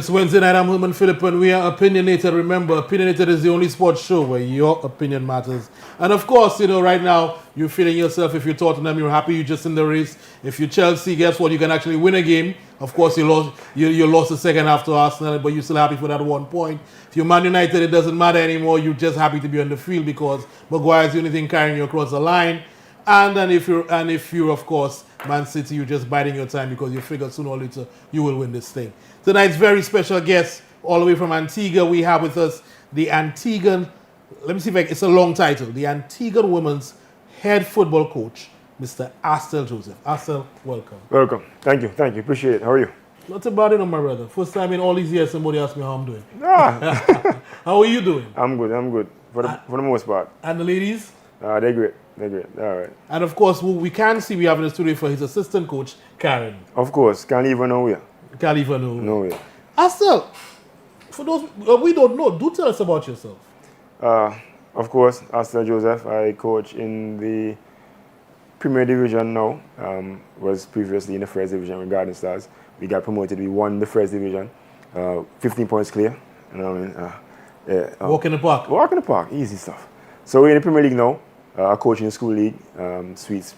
It's Wednesday night. I'm Herman Phillip and we are Opinionated. Remember, Opinionated is the only sports show where your opinion matters. And of course, right now, you're feeling yourself. If you're Tottenham, you're happy you're just in the race. If you're Chelsea, guess what? You can actually win a game. Of course, you lost the second half to Arsenal, but you're still happy for that 1 point. If you're Man United, it doesn't matter anymore. You're just happy to be on the field because Maguire's the only thing carrying you across the line. And then if you're of course Man City, you're just biding your time because you figure sooner or later you will win this thing. Tonight's very special guest, all the way from Antigua, we have with us the Antiguan, let me see if it's a long title, the Antiguan women's head football coach, Mr. Astel Joseph. Astel, welcome. Welcome. Thank you. Appreciate it. How are you? Not about it, my brother. First time in all these years somebody asked me how I'm doing. How are you doing? I'm good. For the most part. And the ladies? They're great. All right. And of course, who we can see we have in the studio for his assistant coach, Karen. Of course. Can't even know you. Can't even know. No way. Astel, for those we don't know, do tell us about yourself. Of course, Astel Joseph. I coach in the Premier Division now. Was previously in the First Division with Garden Stars. We got promoted. We won the First Division. 15 points clear. You know what I mean? Walk in the park. Walk in the park. Easy stuff. So we're in the Premier League now. I coach in the school league, Suites,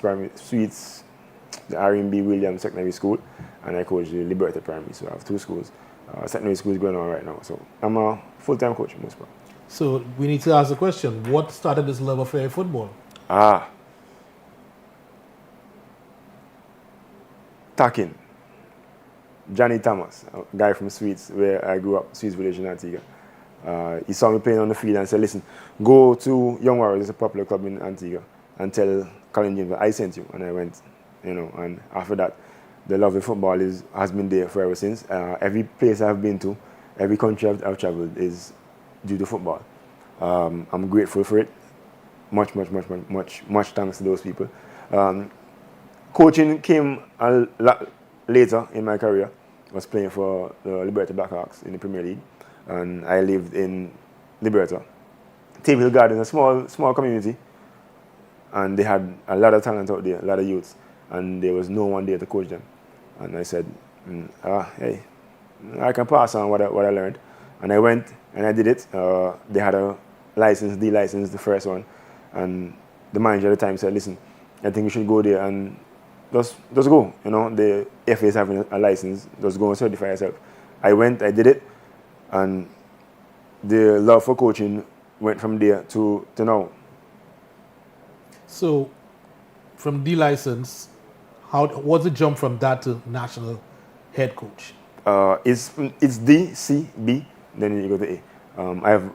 the R&B Williams Secondary School, and I coach the Liberty Primary. So I have two schools. Secondary school is going on right now. So I'm a full-time coach most part. So we need to ask the question, what started this love affair of football? Takin. Johnny Thomas, a guy from Suites, where I grew up, Suites Village in Antigua. He saw me playing on the field and said, listen, go to Young Warriors, it's a popular club in Antigua, and tell Colin James that I sent you. And I went, and after that, the love of football has been there for ever since. Every place I've been to, every country I've traveled is due to football. I'm grateful for it. Much thanks to those people. Coaching came a lot later in my career. I was playing for the Liberty Blackhawks in the Premier League. And I lived in Liberta. Table Hill Garden, a small community, and they had a lot of talent out there, a lot of youths, and there was no one there to coach them. And I said, hey, I can pass on what I learned. And I went and I did it. They had a license, D license, the first one, and the manager at the time said, listen, I think you should go there and just go. The FA is having a license, just go and certify yourself. I went, I did it. And the love for coaching went from there to now. So, from D license, what's the jump from that to national head coach? It's D, C, B, then you go to A.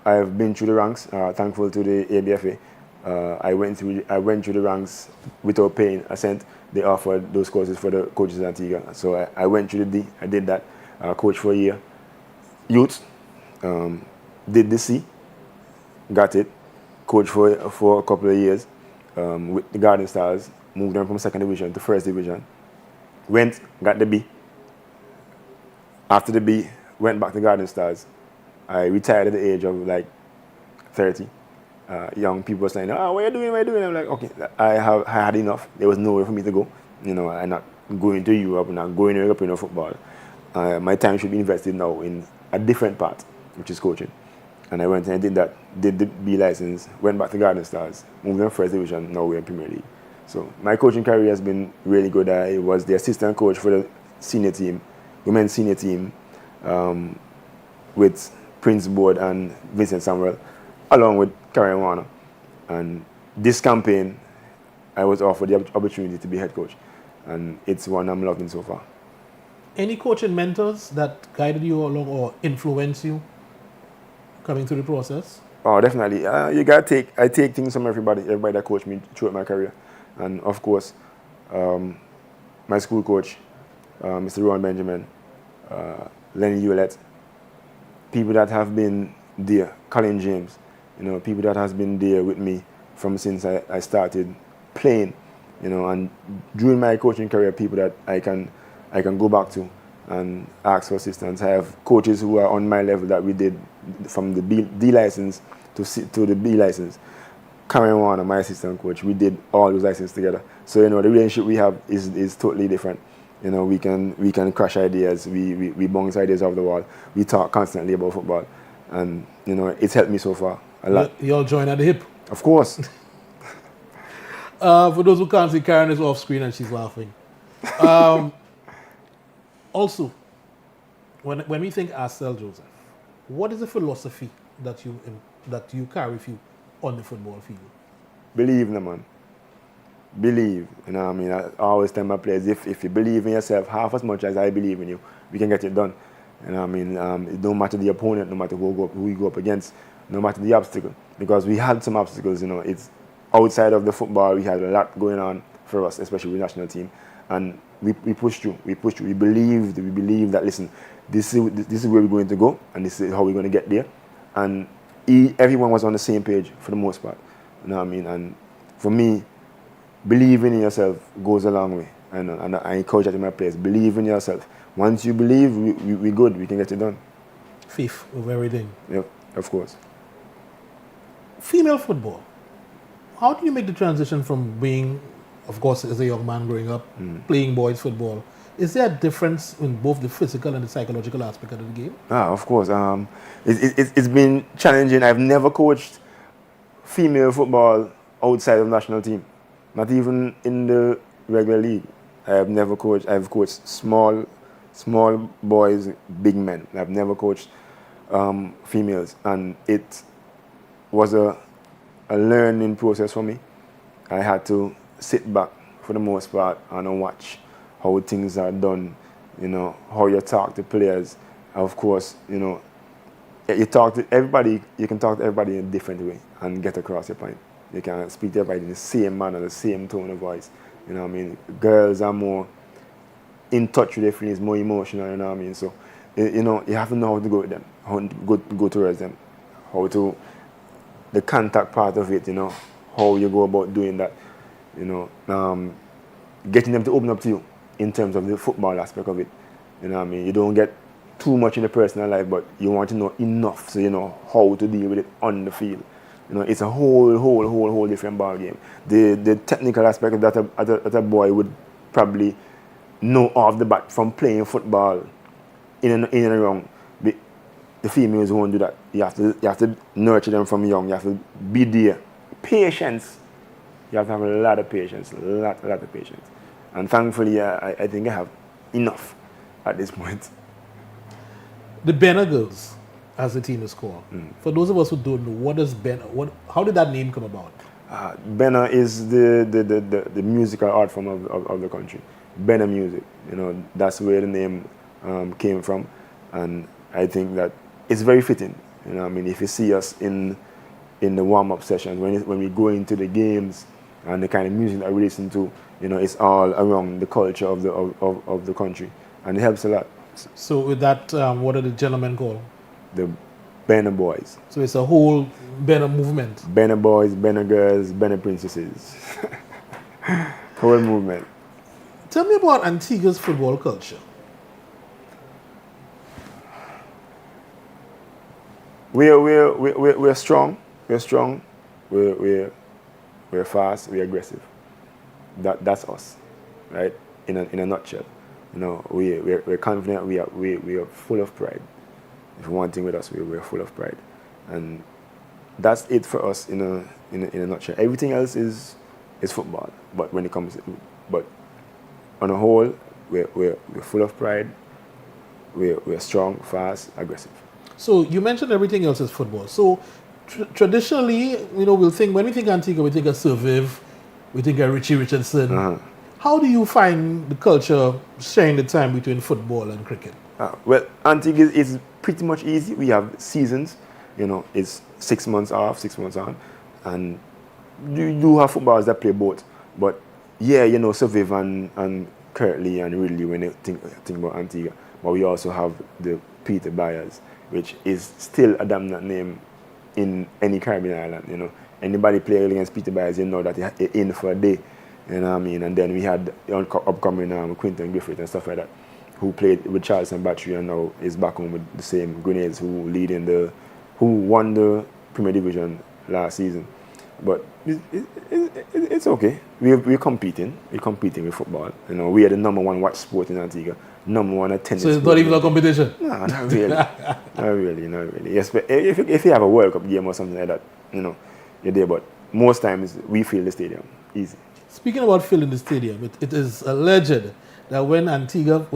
I have been through the ranks. Thankful to the ABFA. I went through the ranks without paying a cent. They offered those courses for the coaches in Antigua. So I went through the D. I did that. Coached for a year. Youth, did the C, got it, coached for a couple of years with the Garden Stars, moved on from second division to first division, went, got the B. After the B, went back to Garden Stars. I retired at the age of like 30. Young people were saying, what are you doing? I'm like, okay, I had enough. There was nowhere for me to go. I'm not going to Europe, I'm not going to European football. My time should be invested now in a different part, which is coaching. And I went and I did that, did the B license, went back to Garden Stars, moved on first division, now we're in Premier League. So my coaching career has been really good. I was the assistant coach for the senior team, women's senior team, with Prince Board and Vincent Samuel, along with Karen Warner. And this campaign, I was offered the opportunity to be head coach. And it's one I'm loving so far. Any coaching mentors that guided you along or influenced you coming through the process? Oh, definitely. I take things from everybody that coached me throughout my career. And of course, my school coach, Mr. Ron Benjamin, Lenny Hewlett, people that have been there, Colin James, people that has been there with me from since I started playing, and during my coaching career, people that I can go back to and ask for assistance. I have coaches who are on my level that we did from the D license to the B license. Karen Warner, my assistant coach, we did all those licenses together. So the relationship we have is totally different. You know, we can crush ideas, we bounce ideas off the wall. We talk constantly about football, and you know, it's helped me so far a lot. You all join at the hip. Of course. For those who can't see, Karen is off screen and she's laughing. Also, when we think Astel Joseph, what is the philosophy that you carry with you on the football field? Believe in the man. Believe. You know what I mean? I always tell my players, if you believe in yourself half as much as I believe in you, we can get it done. You know what I mean? It don't matter the opponent, no matter who you go up against, no matter the obstacle. Because we had some obstacles, you know. It's outside of the football, we had a lot going on for us, especially with the national team. And we pushed through. We pushed through. We believed that, listen, this is where we're going to go, and this is how we're going to get there. And everyone was on the same page for the most part. You know what I mean? And for me, believing in yourself goes a long way. And I encourage that in my players. Believe in yourself. Once you believe, we're good. We can get it done. Faith of everything. Yep, of course. Female football. How do you make the transition from being, of course, as a young man growing up, playing boys football? Is there a difference in both the physical and the psychological aspect of the game? Of course. It's been challenging. I've never coached female football outside of the national team. Not even in the regular league. I've never coached. I've coached small boys, big men. I've never coached females, and it was a learning process for me. I had to sit back for the most part and watch how things are done. You know, how you talk to players. Of course, you know, you talk to everybody. You can talk to everybody in a different way and get across your point. You can speak to everybody in the same manner, the same tone of voice. You know what I mean? Girls are more in touch with their feelings, more emotional, you know what I mean? So, you know, you have to know how to go with them, how to go towards them, the contact part of it, you know, how you go about doing that, you know, getting them to open up to you in terms of the football aspect of it. You know what I mean? You don't get too much in the personal life, but you want to know enough so you know how to deal with it on the field. You know, it's a whole different ball game. The technical aspect that a boy would probably know off the bat from playing football in and around. The females won't do that. You have to nurture them from young. You have to be there. Patience. You have to have a lot of patience, a lot of patience. And thankfully, I think I have enough at this point. The Benner girls, as the team is called. For those of us who don't know, what is Benner? How did that name come about? Benner is the musical art form of the country. Benner music, you know, that's where the name came from, and I think that it's very fitting. You know, I mean, if you see us in the warm-up sessions, when we go into the games and the kind of music that we listen to, you know, it's all around the culture of the country, and it helps a lot. So with that, what are the gentlemen called? The Benner Boys. So it's a whole Benner movement. Benner Boys, Benner Girls, Benner Princesses. Whole movement. Tell me about Antigua's football culture. We're strong. We're strong. We're fast. We're aggressive. That's us, right? In a nutshell. You know, we're confident. We are full of pride. If you want thing with us, we're full of pride, and that's it for us in a nutshell. Everything else is football, but when it comes, but on a whole, we're full of pride. We're strong, fast, aggressive. So you mentioned everything else is football. So traditionally, you know, when we think Antigua, we think of Survive, we think of Richie Richardson. Uh-huh. How do you find the culture sharing the time between football and cricket? Well, Antigua is pretty much easy. We have seasons, you know, it's 6 months off, 6 months on, and you do have footballers that play both. But yeah, you know, Survive and Kirtley and Ridley when they think about Antigua. But we also have the Peter Byers, which is still a dominant name in any Caribbean island, you know. Anybody playing against Peter Byers, you know that they're in for a day, you know what I mean? And then we had the upcoming Quinton Griffith and stuff like that, who played with Charleston Battery and now is back home with the same Grenades who won the Premier Division last season. But it's okay. We're competing. We're competing with football. You know, we are the number one watch sport in Antigua. Number one attendance. So it's not even a competition? No, not really. Not really. Yes, but if you have a World Cup game or something like that, you know, you're there. But most times we fill the stadium. Easy. Speaking about filling the stadium, it is alleged that when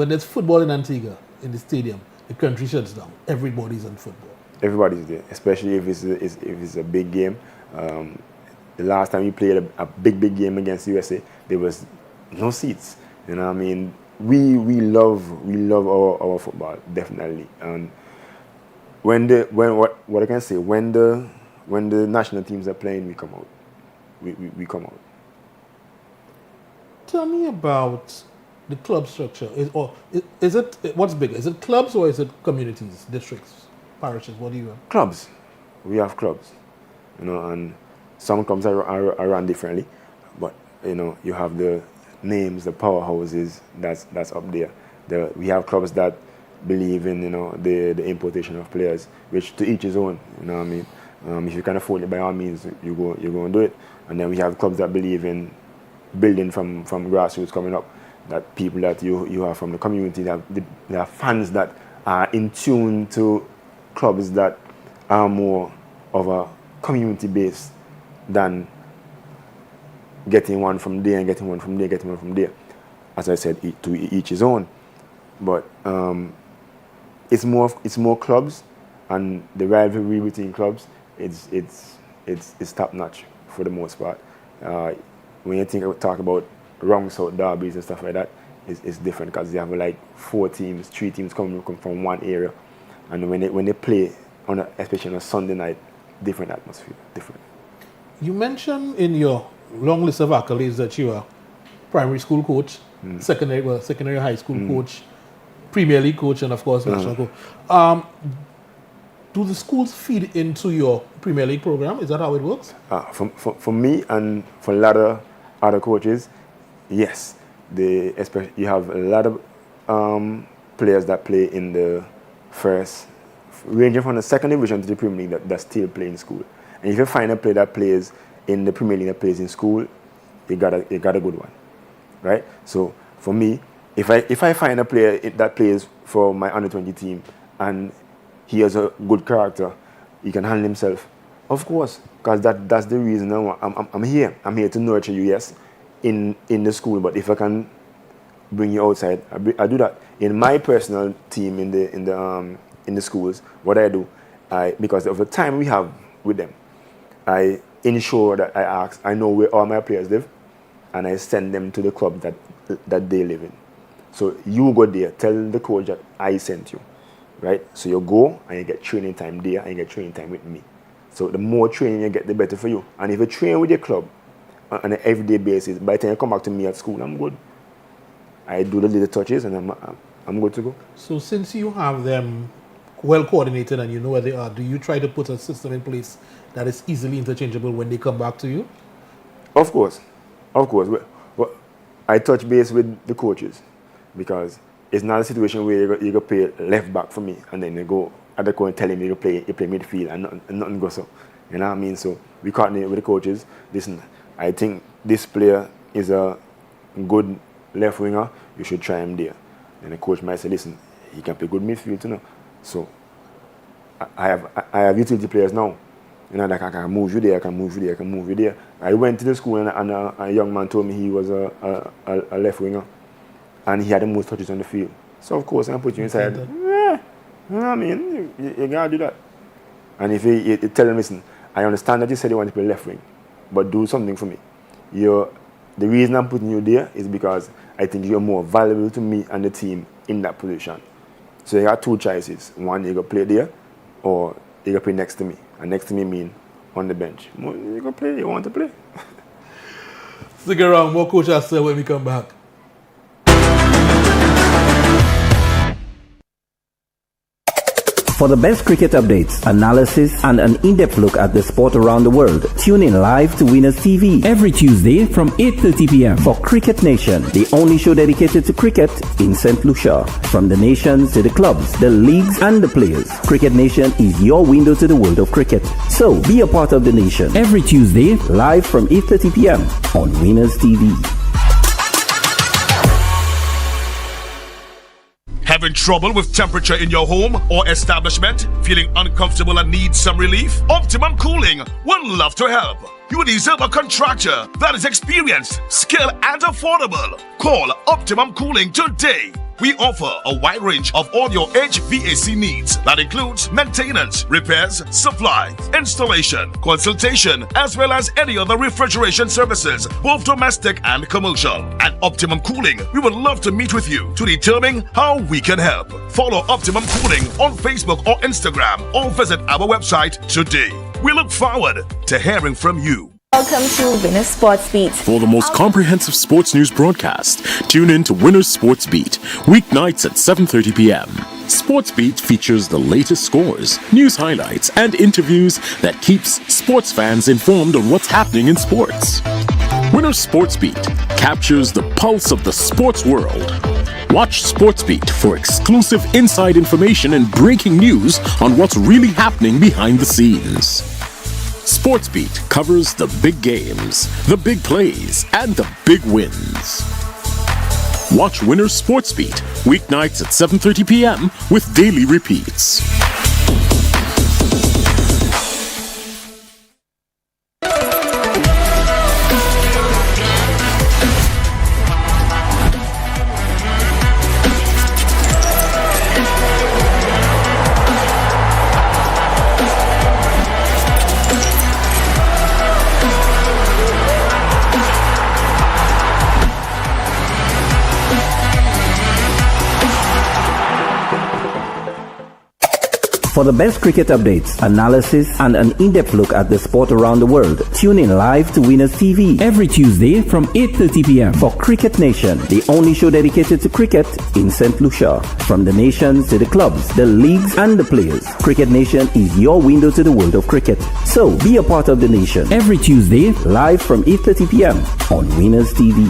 there's football in Antigua, in the stadium, the country shuts down. Everybody's on football. Everybody's there, especially if it's a big game. The last time we played a big game against USA, there was no seats. You know what I mean? We love our football, definitely. And when I can say, when the national teams are playing, we come out. We come out. Tell me about the club structure. Is it what's bigger? Is it clubs or is it communities, districts, parishes? What do you have? Clubs. We have clubs. You know, and some clubs are run differently, but you know, you have the names, the powerhouses that's up there. We have clubs that believe in, you know, the importation of players, which to each his own. You know what I mean? If you can afford it, by all means, you go and do it. And then we have clubs that believe in building from grassroots coming up. That people that you have from the community, that there are fans that are in tune to clubs that are more of a community base than getting one from there and getting one from there, getting one from there. As I said, to each his own. But it's more clubs, and the rivalry between clubs it's top notch for the most part. When you talk about wrong sort derbies and stuff like that, it's different because you have like 3 teams coming from one area, and when they play especially on a Sunday night, different atmosphere, different. You mentioned in your long list of accolades that you are primary school coach, secondary high school coach, Premier League coach, and of course national coach. Do the schools feed into your Premier League program? Is that how it works? For me and for a lot of other coaches, yes. You have a lot of players that play in the first, ranging from the second division to the Premier League, that still play in school. And if you find a player that plays in the Premier League that plays in school, you got a good one, right? So for me, if I find a player that plays for my under 20 team and he has a good character, he can handle himself, of course, because that's the reason I'm here. I'm here to nurture you, yes, in the school. But if I can bring you outside, I do that. In my personal team in the schools, what I do, because of the time we have with them, I ensure that I know where all my players live, and I send them to the club that they live in. So you go there, tell the coach that I sent you, right? So you go and you get training time there and you get training time with me. So the more training you get, the better for you. And if you train with your club on an everyday basis, by the time you come back to me at school, I'm good. I do the little touches and I'm good to go. So since you have them well coordinated and you know where they are, do you try to put a system in place that is easily interchangeable when they come back to you? Of course. Well, I touch base with the coaches because it's not a situation where you go play left back for me and then you go at the corner telling me you play midfield and nothing goes up. You know what I mean? So we coordinate with the coaches. Listen, I think this player is a good left winger. You should try him there. And the coach might say, listen, he can play good midfield too now. So I have utility players now. You know, like I can move you there, I can move you there. I went to the school and a young man told me he was a left winger and he had the most touches on the field. So of course I put you inside. Yeah, you know what I mean? You gotta do that. And if you tell them, listen, I understand that you said you want to play left wing, but do something for me. The reason I'm putting you there is because I think you're more valuable to me and the team in that position. So you got 2 choices. One, you go play there, or you go play next to me. And next to me mean on the bench. You go play, you want to play. Stick around, more Coach Astel when we come back. For the best cricket updates, analysis, and an in-depth look at the sport around the world, tune in live to Winners TV every Tuesday from 8:30 p.m. for Cricket Nation, the only show dedicated to cricket in St. Lucia. From the nations to the clubs, the leagues, and the players, Cricket Nation is your window to the world of cricket. So be a part of the nation every Tuesday, live from 8:30 p.m. on Winners TV. Having trouble with temperature in your home or establishment? Feeling uncomfortable and need some relief? Optimum Cooling would love to help. You deserve a contractor that is experienced, skilled, and affordable. Call Optimum Cooling today. We offer a wide range of all your HVAC needs that includes maintenance, repairs, supply, installation, consultation, as well as any other refrigeration services, both domestic and commercial. At Optimum Cooling, we would love to meet with you to determine how we can help. Follow Optimum Cooling on Facebook or Instagram or visit our website today. We look forward to hearing from you. Welcome to Winners Sports Beat. For the most comprehensive sports news broadcast, tune in to Winners Sports Beat, weeknights at 7:30 p.m. Sports Beat features the latest scores, news highlights, and interviews that keeps sports fans informed on what's happening in sports. Winners Sports Beat captures the pulse of the sports world. Watch Sports Beat for exclusive inside information and breaking news on what's really happening behind the scenes. Sports Beat covers the big games, the big plays, and the big wins. Watch Winners Sports Beat weeknights at 7:30 p.m. with daily repeats. For the best cricket updates, analysis, and an in-depth look at the sport around the world, tune in live to Winners TV every Tuesday from 8:30 p.m. for Cricket Nation, the only show dedicated to cricket in St. Lucia. From the nations to the clubs, the leagues, and the players, Cricket Nation is your window to the world of cricket. So be a part of the nation every Tuesday, live from 8:30 p.m. on Winners TV.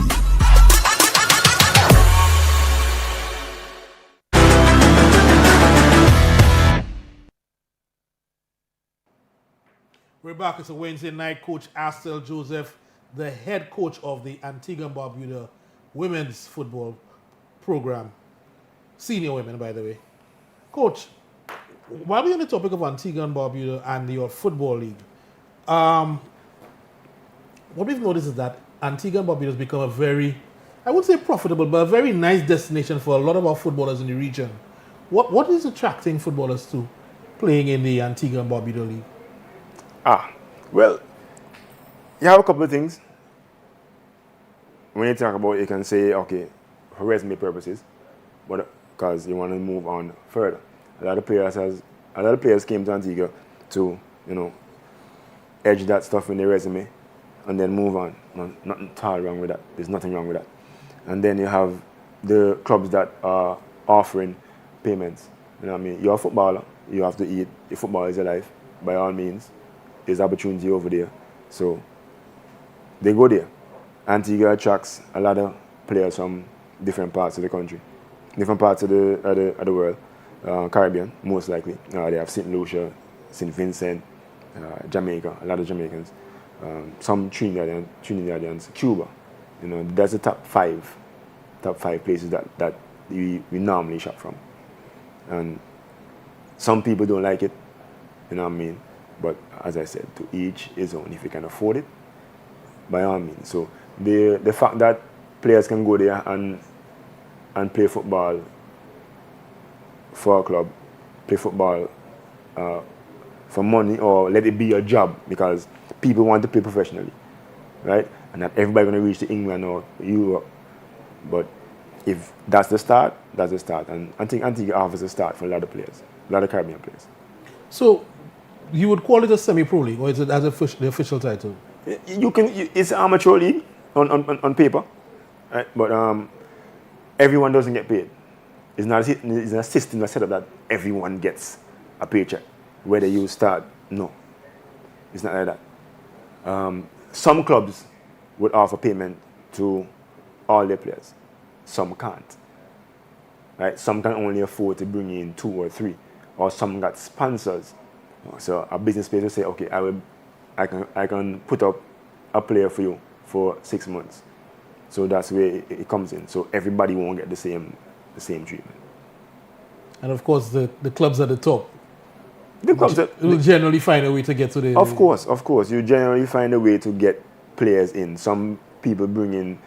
We're back. It's a Wednesday night. Coach Astel Joseph, the head coach of the Antigua and Barbuda women's football program. Senior women, by the way. Coach, while we're on the topic of Antigua and Barbuda and your football league, what we've noticed is that Antigua and Barbuda has become a very, I wouldn't say profitable, but a very nice destination for a lot of our footballers in the region. What is attracting footballers to playing in the Antigua and Barbuda league? Well, you have a couple of things. When you talk about it, you can say, okay, for resume purposes, but because you want to move on further. A lot of players came to Antigua to, edge that stuff in their resume and then move on. Nothing at all wrong with that. There's nothing wrong with that. And then you have the clubs that are offering payments. You know what I mean? You're a footballer. You have to eat. Your football is your life. By all means, there's opportunity over there. So they go there. Antigua attracts a lot of players from different parts of the country, different parts of the world, Caribbean, most likely. They have St. Lucia, St. Vincent, Jamaica, a lot of Jamaicans, some Trinidadians, Cuba. That's the top five places that we normally shop from. And some people don't like it, you know what I mean? But as I said, to each his own. If you can afford it, by all means. So the fact that players can go there and play football for a club, play football for money, or let it be a job, because people want to play professionally, right? And not everybody going to reach to England or Europe. But if that's the start, that's the start. And I think Antigua offers a start for a lot of players, a lot of Caribbean players. So you would call it a semi-pro league, or is it as the official title? It's an amateur league on paper, right? But everyone doesn't get paid. It's not a system that's set up that everyone gets a paycheck. Whether you start, no. It's not like that. Some clubs would offer payment to all their players. Some can't. Right? Some can only afford to bring in 2 or 3. Or some got sponsors. So a business place will say, okay, I can put up a player for you for 6 months. So that's where it comes in. So everybody won't get the same treatment. And of course, the clubs at the top The clubs will generally find a way to get to the... Of course. You generally find a way to get players in. Some people bring in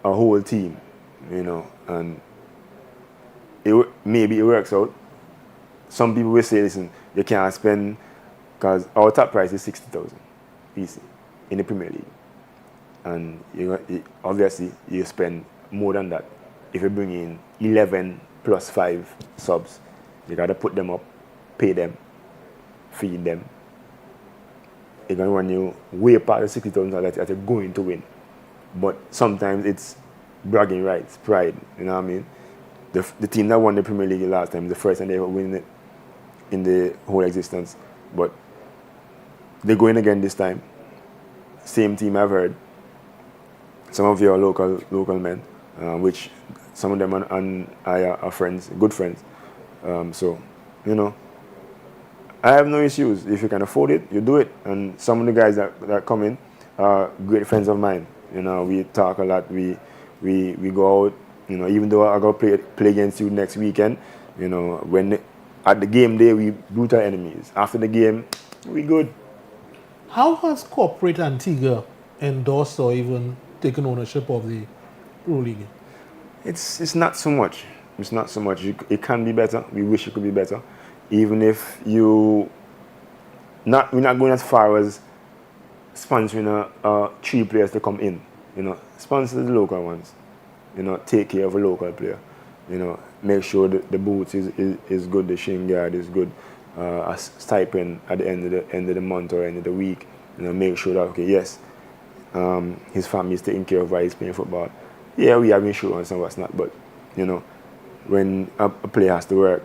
a whole team, and maybe it works out. Some people will say, listen, you can't spend, because our top price is 60,000 easy in the Premier League. And obviously, you spend more than that. If you bring in 11 plus 5 subs, you got to put them up, pay them, feed them. It's going to run you way past the 60,000 that you're going to win. But sometimes it's bragging rights, pride, you know what I mean? The team that won the Premier League last time, the first time they ever win it in the whole existence. But they're going again this time. Same team I've heard. Some of your local men, which some of them and I are friends, good friends. So, I have no issues. If you can afford it, you do it. And some of the guys that come in are great friends of mine. We talk a lot. We go out. Even though I go play against you next weekend, when at the game day we brutal enemies. After the game, we good. How has corporate Antigua endorsed or even taken ownership of the Pro League? It's not so much. It's not so much. It can be better. We wish it could be better. Even if we're not going as far as sponsoring 3 players to come in. Sponsor the local ones. Take care of a local player. Make sure that the boots is good, the shin guard is good, a stipend at the end of the month or end of the week. Make sure that okay, yes, his family is taking care of while he's playing football. Yeah, we have insurance and what's not, but when a player has to work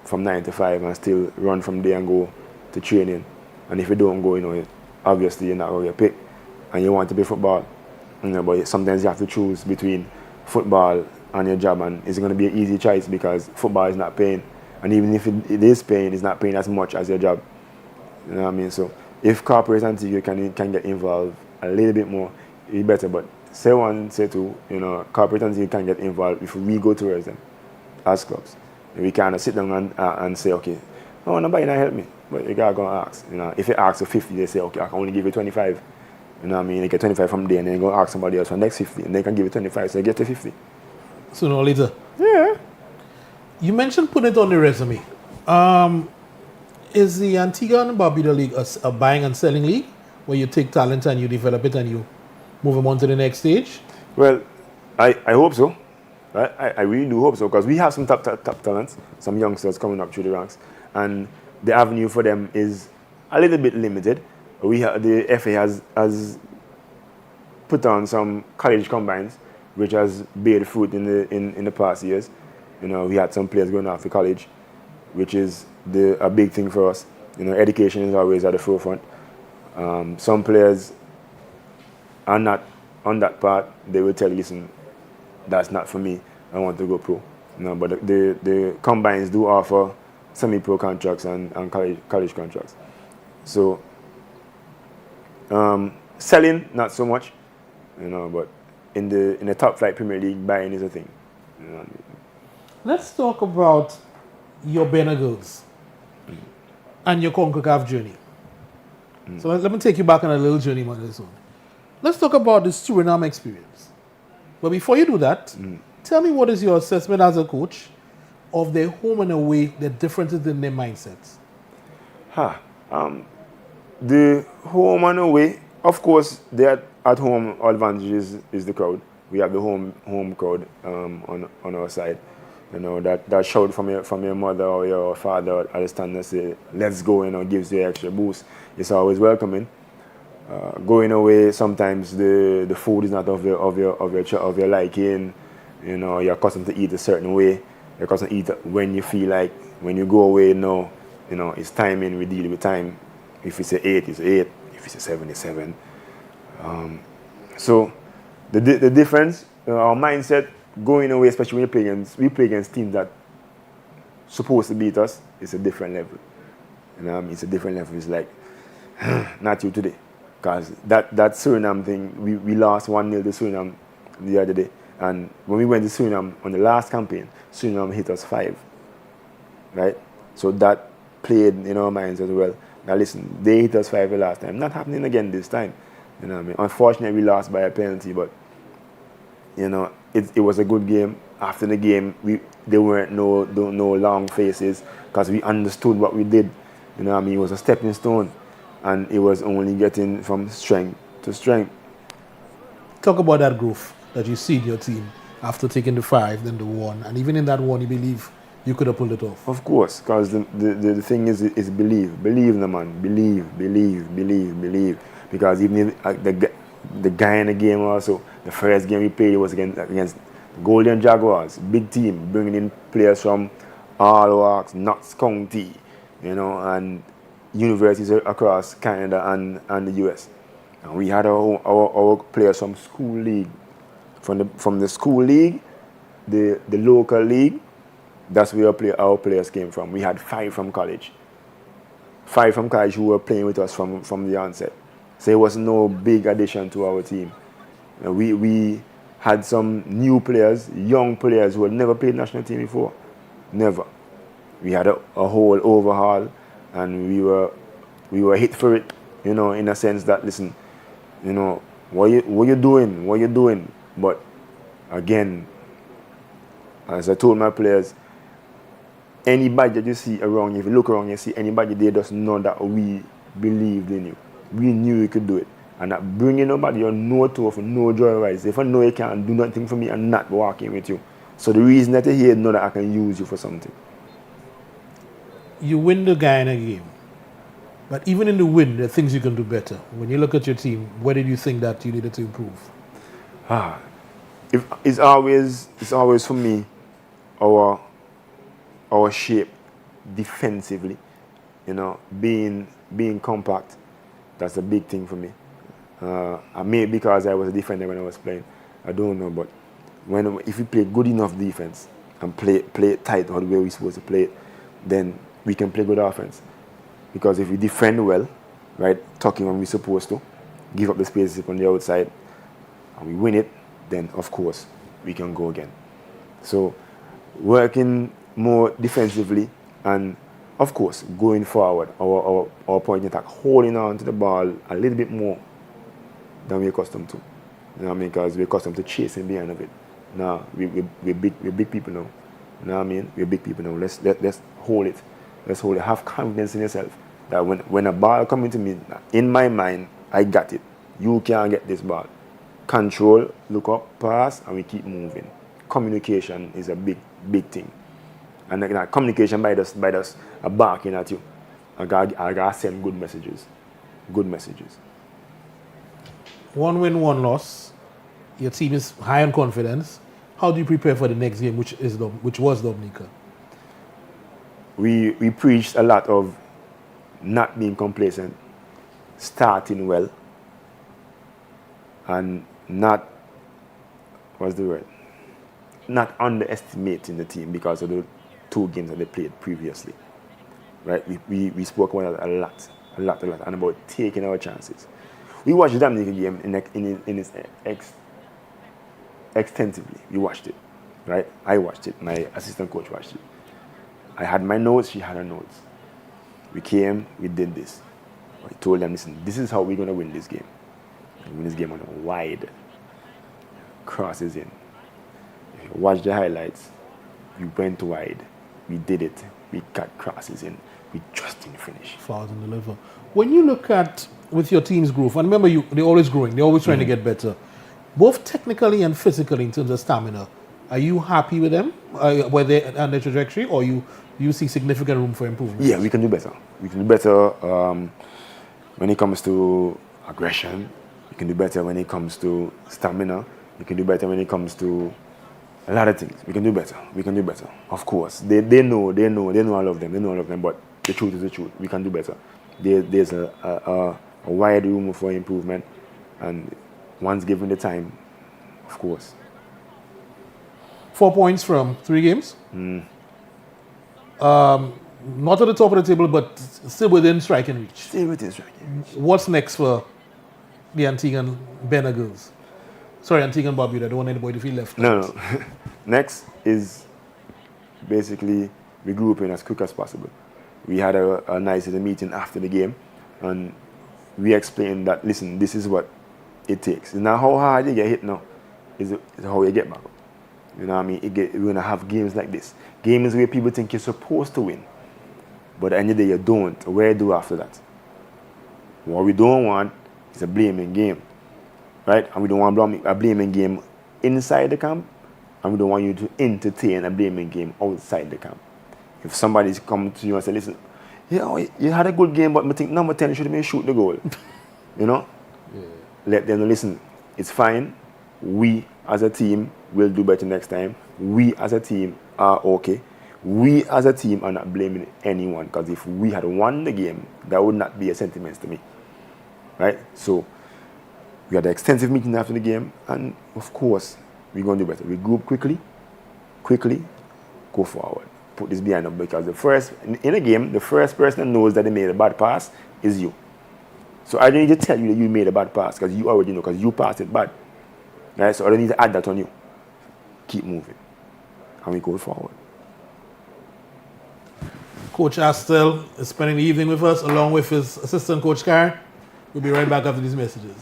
from 9 to 5 and still run from there and go to training, and if you don't go, obviously you're not going to get picked, and you want to play football, but sometimes you have to choose between football and your job, and it's going to be an easy choice because football is not paying, and even if it is paying, it's not paying as much as your job. You know what I mean? So if corporate Antigua can get involved a little bit more, it'd be better. But say 1, say 2, corporate Antigua can get involved if we go towards them as clubs. We kind of sit down and say, okay, no, nobody not help me, but you gotta go and ask. If you ask for 50, they say, okay, I can only give you 25. You know what I mean? You get 25 from there, and then you go ask somebody else for the next 50, and they can give you 25, so you get to 50. Sooner or later. Yeah. You mentioned putting it on the resume. Is the Antigua and Barbuda League a buying and selling league, where you take talent and you develop it and you move them on to the next stage? Well, I hope so. Right? I really do hope so, because we have some top talents, some youngsters coming up through the ranks, and the avenue for them is a little bit limited. The FA has put on some college combines, which has beared fruit in the past years. We had some players going off to college, which is a big thing for us. Education is always at the forefront. Some players are not on that part. They will tell you, listen, that's not for me. I want to go pro. But the combines do offer semi-pro contracts and college contracts. So selling, not so much, but in the top flight Premier League, buying is a thing. Let's talk about your Benagals and your CONCACAF journey. So let me take you back on a little journey on this one. Let's talk about the Suriname experience. But before you do that, tell me, what is your assessment as a coach of their home and away, the differences in their mindsets? The home and away, of course, at home, our advantage is the crowd. We have the home crowd on our side. That shout from your mother or your father at the stand and say, let's go, gives you an extra boost. It's always welcoming. Going away, sometimes the food is not of your liking. You're accustomed to eat a certain way. You're accustomed to eat when you feel like. When you go away, no, it's timing. We deal with time. If it's a 8, it's 8. If it's a 7, it's 7. So the difference, our mindset going away, especially when we play against teams that supposed to beat us, it's a different level. It's a different level. It's like, not you today. Because that Suriname thing, we lost 1-0 to Suriname the other day. And when we went to Suriname on the last campaign, Suriname hit us 5. Right? So that played in our minds as well. Now listen, they hit us 5 the last time. Not happening again this time. Unfortunately, we lost by a penalty, but it was a good game. After the game, there weren't no long faces because we understood what we did. It was a stepping stone, and it was only getting from strength to strength. Talk about that growth that you see in your team after taking the 5, then the 1, and even in that 1, you believe you could have pulled it off. Of course, because the thing is believe in the man, believe. Because even if, the guy in the game also, the first game we played was against Golden Jaguars, big team, bringing in players from all walks, Notts County, and universities across Canada and the US. And we had our players from school league, from the school league, the local league. That's where our players came from. We had 5 from college. 5 from college who were playing with us from the onset. So it was no big addition to our team. We had some new players, young players who had never played national team before. Never. We had a whole overhaul, and we were hit for it, in a sense that, listen, what you doing? But again, as I told my players, anybody that you see around you, if you look around you see anybody there, just know that we believed in you. We knew you could do it. And that bringing nobody on no tough, no joyrise. If I know you can't do nothing for me, I'm not walking with you. So the reason that you're here, know that I can use you for something. You win the guy in a game. But even in the win, there are things you can do better. When you look at your team, where did you think that you needed to improve? It's always for me our shape defensively, being compact. That's a big thing for me. I may because I was a defender when I was playing. I don't know, but if we play good enough defense and play it tight or the way we're supposed to play it, then we can play good offense. Because if we defend well, right, tucking when we're supposed to, give up the spaces on the outside, and we win it, then of course we can go again. So working more defensively and of course going forward, our point attack, holding on to the ball a little bit more than we're accustomed to. Because we're accustomed to chasing behind of it. Now we're big people now. We're big people now. Let's hold it. Let's hold it. Have confidence in yourself that when a ball comes to me, in my mind, I got it. You can't get this ball. Control, look up, pass, and we keep moving. Communication is a big thing. And that communication by us barking at you. I gotta send good messages. Good messages. 1 win, 1 loss. Your team is high on confidence. How do you prepare for the next game, which was Dominica? We preached a lot of not being complacent, starting well, and not underestimating the team because of the 2 games that they played previously. Right? We spoke about that a lot, and about taking our chances. We watched the Dominica game extensively. We watched it, right? I watched it. My assistant coach watched it. I had my notes. She had her notes. We came. We did this. I told them, listen, this is how we're gonna win this game. We win this game on a wide crosses in. If you watch the highlights, we went wide. We did it. We got crosses in. We just didn't finish. Fouls and deliver. When you look at with your team's growth, and remember, they're always growing. They're always trying to get better, both technically and physically in terms of stamina. Are you happy with them? Were they on their trajectory, or you see significant room for improvement? Yeah, we can do better. We can do better when it comes to aggression. We can do better when it comes to stamina. We can do better when it comes to a lot of things. We can do better. Of course, they know I love them. They know I love them. But the truth is the truth. We can do better. There's a wide room for improvement, and once given the time, of course. 4 points from 3 games. Not at the top of the table, but still within striking reach. Still within striking reach. What's next for the Antigua B League girls? Sorry, Antigua and Barbuda. I don't want anybody to feel left out. No. Next is basically regrouping as quick as possible. We had a nice little meeting after the game, and we explained that, listen, this is what it takes. It's not how hard you get hit now, it's how you get back up. You know what I mean? We're going to have games like this. Games where people think you're supposed to win, but at the end of the day, you don't. Where do after that? What we don't want is a blaming game, right? And we don't want a blaming game inside the camp, and we don't want you to entertain a blaming game outside the camp. If somebody's come to you and say, listen, you had a good game, but I think number 10 should have been shoot the goal. You know? Yeah. Let them know, listen, it's fine. We as a team will do better next time. We as a team are okay. We as a team are not blaming anyone, because if we had won the game, that would not be a sentiment to me. Right? So we had an extensive meeting after the game, and of course, we're going to do better. We group quickly, go forward. Put this behind them, because in a game, the first person that knows that they made a bad pass is you. So I don't need to tell you that you made a bad pass, because you already know, because you passed it bad. Right? So I don't need to add that on you. Keep moving. And we go forward. Coach Astel is spending the evening with us, along with his assistant, Coach Karen. We'll be right back after these messages.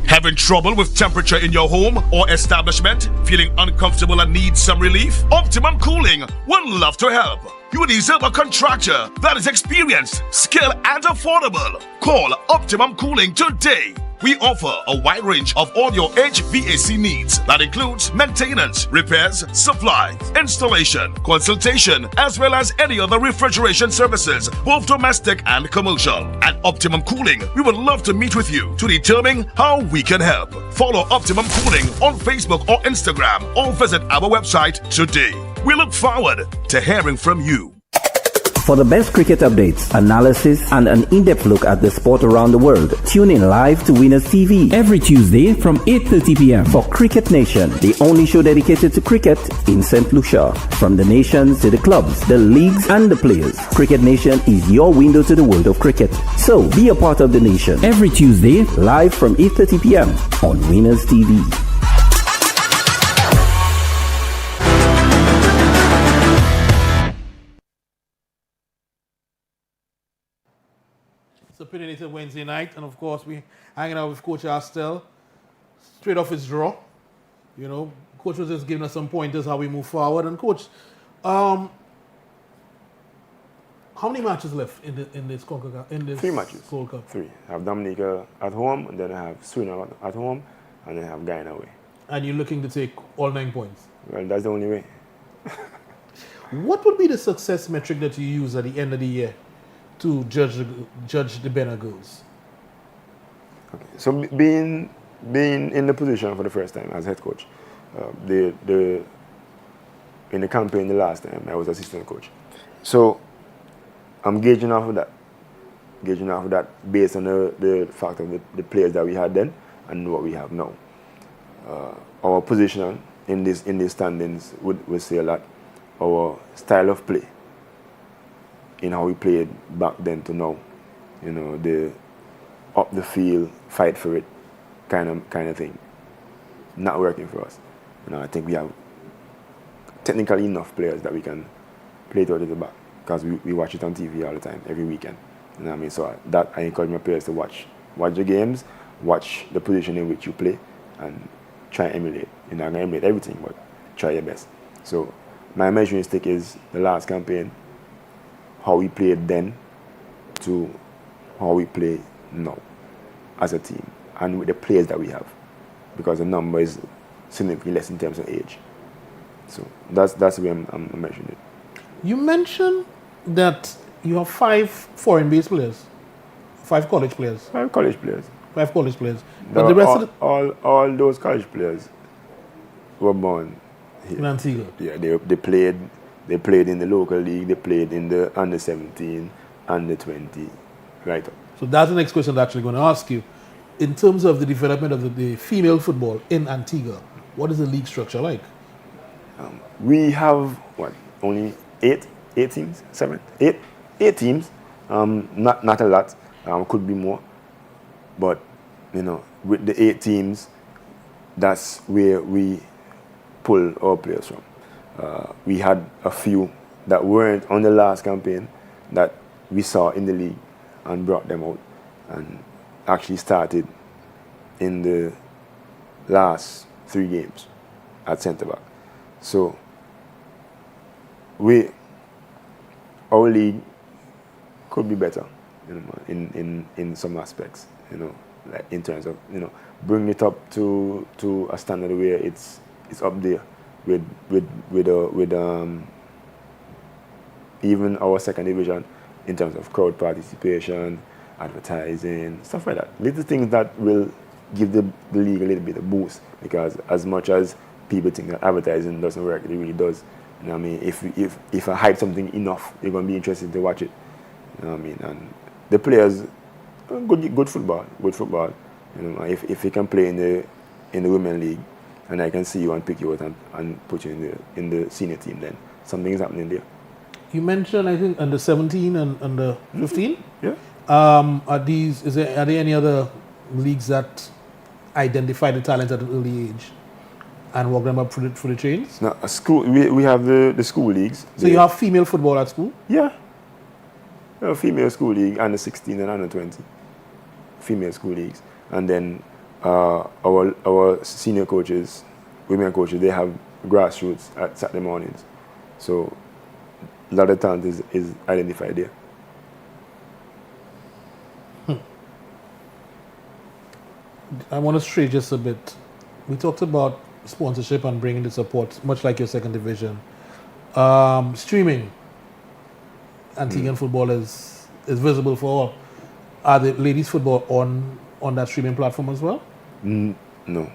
Having trouble with temperature in your home or establishment? Feeling uncomfortable and need some relief? Optimum Cooling would love to help. You deserve a contractor that is experienced, skilled, and affordable. Call Optimum Cooling today. We offer a wide range of all your HVAC needs. That includes maintenance, repairs, supply, installation, consultation, as well as any other refrigeration services, both domestic and commercial. At Optimum Cooling, we would love to meet with you to determine how we can help. Follow Optimum Cooling on Facebook or Instagram, or visit our website today. We look forward to hearing from you. For the best cricket updates, analysis, and an in-depth look at the sport around the world, tune in live to Winners TV every Tuesday from 8:30 p.m. for Cricket Nation, the only show dedicated to cricket in St. Lucia. From the nations to the clubs, the leagues, and the players, Cricket Nation is your window to the world of cricket. So be a part of the nation every Tuesday, live from 8:30 p.m. on Winners TV. Opinionated Wednesday night, and of course we hanging out with Coach Astel straight off his draw. You know, Coach was just giving us some pointers how we move forward. And Coach, how many matches left in this in this 3 matches. Gold Cup? 3. I have Dominica at home, and then I have Sweden at home, and then I have Guyana away. And you're looking to take all 9 points? Well, that's the only way. What would be the success metric that you use at the end of the year to judge the B League girls? Okay. So being in the position for the first time as head coach, in the campaign the last time I was assistant coach. So I'm gauging off of that based on the fact of the players that we had then and what we have now. Our position in these standings would say a lot. Our style of play, in how we played back then to now, you know, the up the field, fight for it kind of thing, not working for us. You know, I think we have technically enough players that we can play it out at the back, because we watch it on TV all the time, every weekend. You know what I mean? So that I encourage my players to watch the games, watch the position in which you play, and try and emulate. You're not gonna emulate everything, but try your best. So my measuring stick is the last campaign, how we played then to how we play now as a team and with the players that we have, because the number is significantly less in terms of age. So that's the way I'm mentioning it. You mentioned that you have 5 foreign-based players, 5 college players. 5 college players. 5 college players. But the rest of all those college players were born here. in Antigua. Yeah, they played in the local league, they played in the under 17, under 20, right up. So that's the next question I'm actually going to ask you. In terms of the development of the female football in Antigua, what is the league structure like? We have only 8 teams, 8 teams. Not a lot. Could be more. But with the 8 teams, that's where we pull our players from. We had a few that weren't on the last campaign that we saw in the league and brought them out and actually started in the last 3 games at centre back. So our league could be better, in some aspects, like in terms of bring it up to a standard where it's up there with even our second division in terms of crowd participation, advertising, stuff like that. Little things that will give the league a little bit of boost, because as much as people think that advertising doesn't work, it really does. You know what I mean? If I hype something enough, you're gonna be interested to watch it. You know what I mean? And the players, good football. If you can play in the women league, and I can see you and pick you out and put you in the senior team, then something is happening there. You mentioned, I think, under 17 and under 15. Yeah. Are there any other leagues that identify the talent at an early age and walk them up through the chains? Now, a school. We have the school leagues. So you have female football at school? Yeah. We have a female school league, under 16 and under 20. Female school leagues, and then our senior coaches, women coaches, they have grassroots at Saturday mornings. So a lot of talent is identified there. I want to stray just a bit. We talked about sponsorship and bringing the support, much like your second division. Streaming. Antiguan football is visible for all. Are the ladies football on that streaming platform as well? No.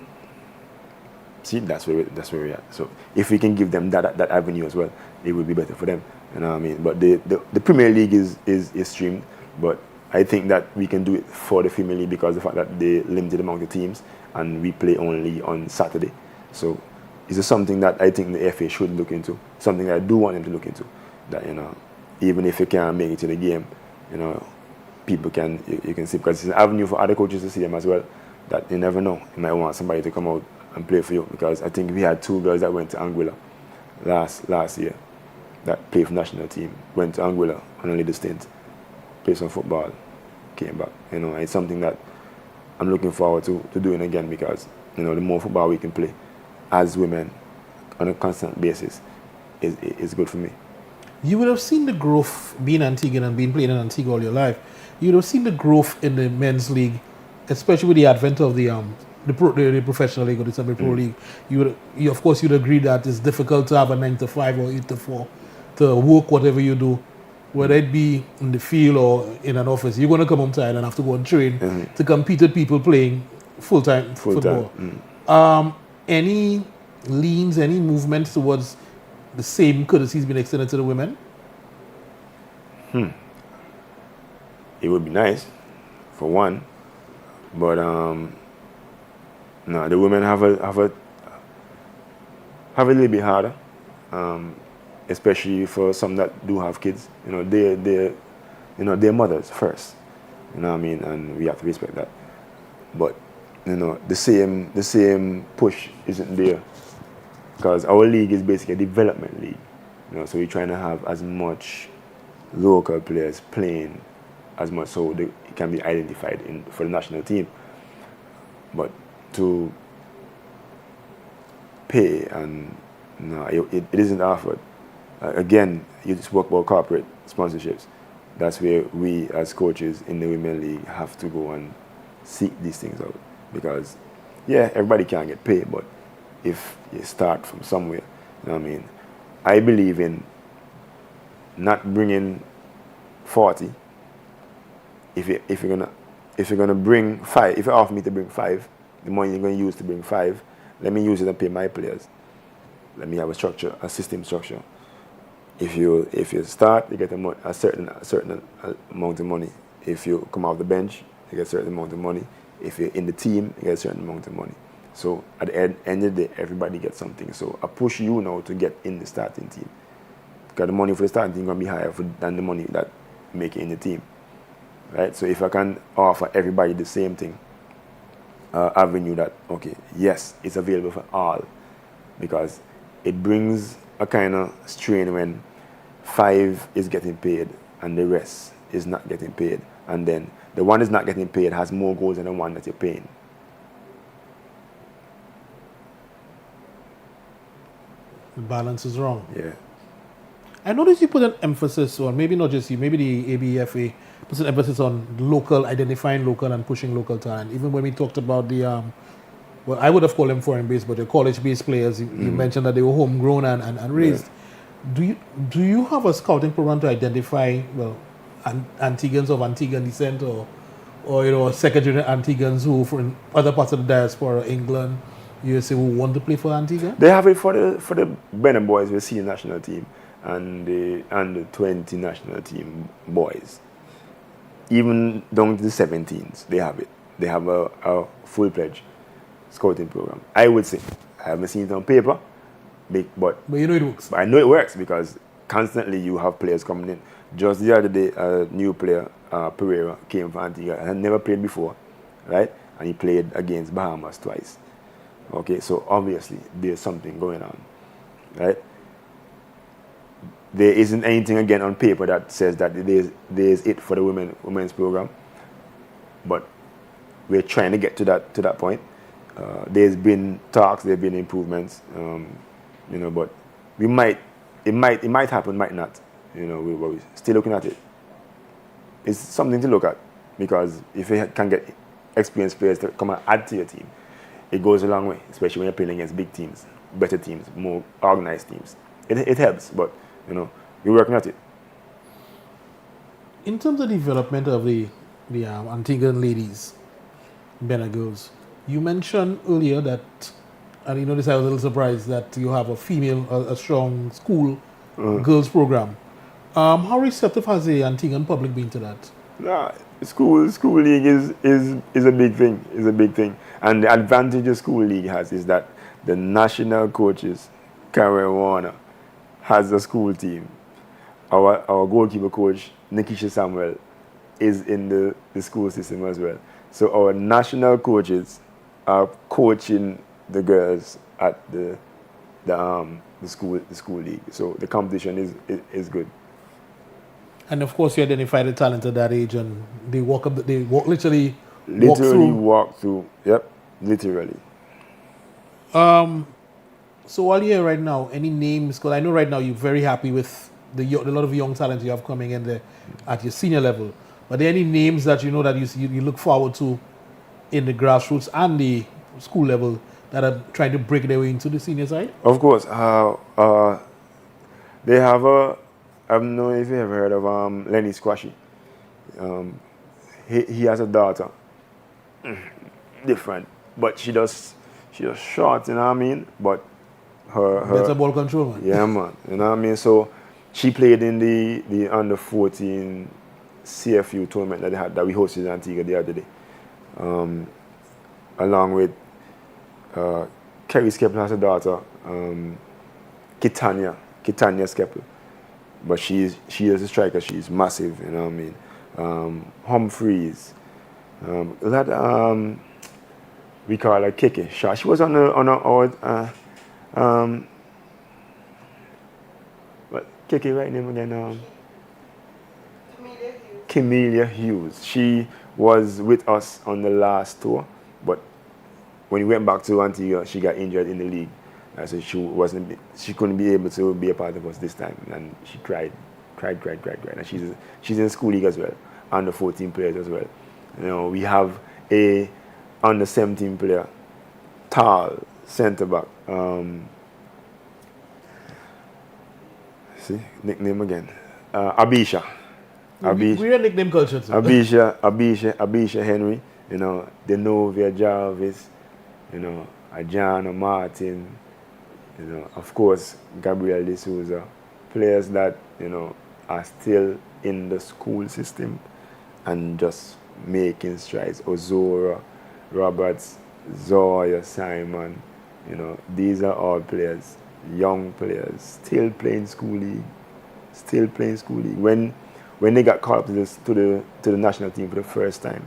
See, that's where we're at. So if we can give them that avenue as well, it would be better for them. You know what I mean? But the Premier League is streamed, but I think that we can do it for the Premier League because of the fact that they limited amount of teams and we play only on Saturday. So it's just something that I think the FA should look into. Something that I do want them to look into. That even if you can't make it to the game, people you can see, because it's an avenue for other coaches to see them as well. That you never know, you might want somebody to come out and play for you, because I think we had 2 girls that went to Anguilla last year that played for the national team, went to Anguilla on a little stint, played some football, came back. It's something that I'm looking forward to doing again, because the more football we can play as women on a constant basis is good for me. You would have seen the growth being Antiguan and being playing in Antigua all your life. You would have seen the growth in the men's league, especially with the advent of the professional league or the semi-pro league. You of course you'd agree that it's difficult to have a 9 to 5 or 8 to 4 to work whatever you do, whether it be in the field or in an office. You're going to come home tired and have to go and train to compete with people playing full-time football. Any leans, any movements towards the same courtesies being extended to the women? It would be nice, for one, but no, the women have a little bit harder, especially for some that do have kids. They're mothers first. You know what I mean, and we have to respect that. But the same push isn't there, because our league is basically a development league. So we're trying to have as much local players playing as much so it can be identified for the national team. But to pay, and it isn't offered. Again, you just spoke about corporate sponsorships. that's where we as coaches in the Women League have to go and seek these things out. Because, yeah, everybody can get paid, but if you start from somewhere, you know what I mean? I believe in not bringing 40. If you're gonna bring 5, if you offer me to bring 5, the money you're gonna use to bring 5, let me use it and pay my players. Let me have a structure, a system structure. If you start, you get a certain amount of money. If you come off the bench, you get a certain amount of money. If you're in the team, you get a certain amount of money. So at the end of the day, everybody gets something. So I push you now to get in the starting team. Because the money for the starting team is going to be higher than the money that make it in the team. Right? So if I can offer everybody the same thing, avenue that, okay, yes, it's available for all. Because it brings a kind of strain when 5 is getting paid and the rest is not getting paid. And then the one is not getting paid has more goals than the one that you're paying. The balance is wrong. Yeah. I noticed you put an emphasis on, maybe not just you, maybe the ABFA puts an emphasis on local, identifying local and pushing local talent. Even when we talked about the, well, I would have called them foreign-based, but the college-based players, you mentioned that they were homegrown and raised. Yeah. Do you have a scouting program to identify, well, Antigans of Antiguan descent or you know, second-generation Antigans who from other parts of the diaspora, England, USA, who want to play for Antigua? They have it for the Benin boys, the senior national team, and the under 20 national team boys. Even down to the 17s, they have it. They have a full-fledged scouting program. I would say, I haven't seen it on paper, but you know it works. I know it works because constantly you have players coming in. Just the other day, a new player, Pereira, came from Antigua. I had never played before, right? And he played against Bahamas twice. Okay, so obviously there's something going on, right? There isn't anything again on paper that says that there's it for the women's program, but we're trying to get to that point. There's been talks, there've been improvements, you know, but it might happen, might not. You know, we're still looking at it. It's something to look at because if you can get experienced players to come and add to your team, it goes a long way, especially when you're playing against big teams, better teams, more organized teams. It helps, but you know, we're working at it. In terms of development of the Antiguan ladies, Benin girls, you mentioned earlier that, and you notice I was a little surprised that you have a strong school girls program. How receptive has the Antiguan public been to that? Nah, school league is a big thing. Is a big thing, and the advantage the school league has is that the national coaches, Karen Warner, has a school team. Our goalkeeper coach, Nikisha Samuel, is in the school system as well. So our national coaches are coaching the girls at the school league. So the competition is good. And of course, you identify the talent at that age, and they literally walk through. Yep, literally. So while you're here right now, any names? Because I know right now you're very happy with a lot of young talent you have coming in there at your senior level. Are there any names that you know that you look forward to in the grassroots and the school level that are trying to break their way into the senior side? Of course. They have I don't know if you ever heard of Lenny Squashy. He has a daughter. Different. But she does short, you know what I mean? But her better ball control, man. Yeah, man. You know what I mean? So she played in the under 14 CFU tournament that we hosted in Antigua the other day. Along with Kerry Skeppel has a daughter, Kitanya Skeppel. But she is a striker. She's massive, you know what I mean? Humphreys. We call her Kiki. She was on our what Kiki right name again? Camellia Hughes. She was with us on the last tour, but when we went back to Antigua, she got injured in the league. So she couldn't be able to be a part of us this time, and she cried cried. And she's in school league as well, under 14 players as well. You know, we have a under 17 player, tall centre back. See, nickname again. Abisha. We're a nickname culture too. Abisha Henry. You know, Denovia Jarvis. You know, Ajana Martin. You know, of course, Gabriel De Souza. Players that, you know, are still in the school system and just making strides. Ozora, Roberts, Zoya, Simon. You know, these are all players, young players, still playing school league. When they got called up to the national team for the first time,